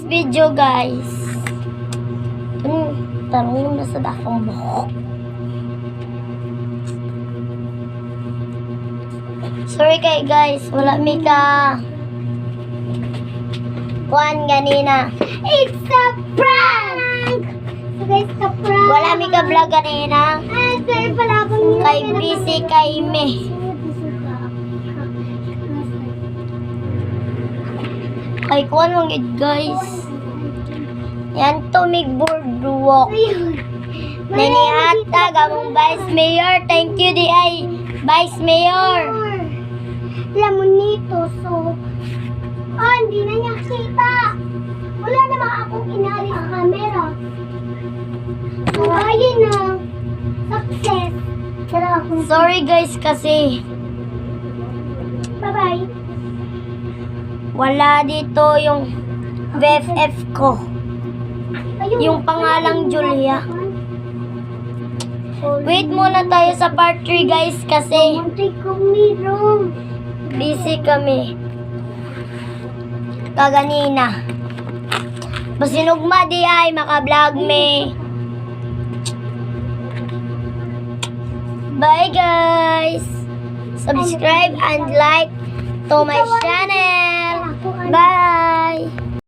video, guys. Tarong na sa dakong buhok. Sorry kay guys, wala mi ka kuan ganina. It's a prank! So guys, a prank. Wala mi ka vlog ganina. Pero pala akong Kay busy kay me. Kay kuan mong it guys. Yan tumig boardwalk. Ayun. Nanihatag among Vice Mayor. Thank you di ay Vice Mayor. Alam mo nito, so... hindi na niya kita. Wala naman akong inali sa camera. So, ayun na. Success. Tara ako. Sorry guys kasi Bye-bye. wala dito yung BFF ko. Ayun. Yung pangalang Julia. Wait muna tayo sa part 3 guys kasi Muntik kong mirong. busy kami. Kaganina. Basinugma di ay maka-vlog me. Bye guys. Subscribe and like to my channel. Bye.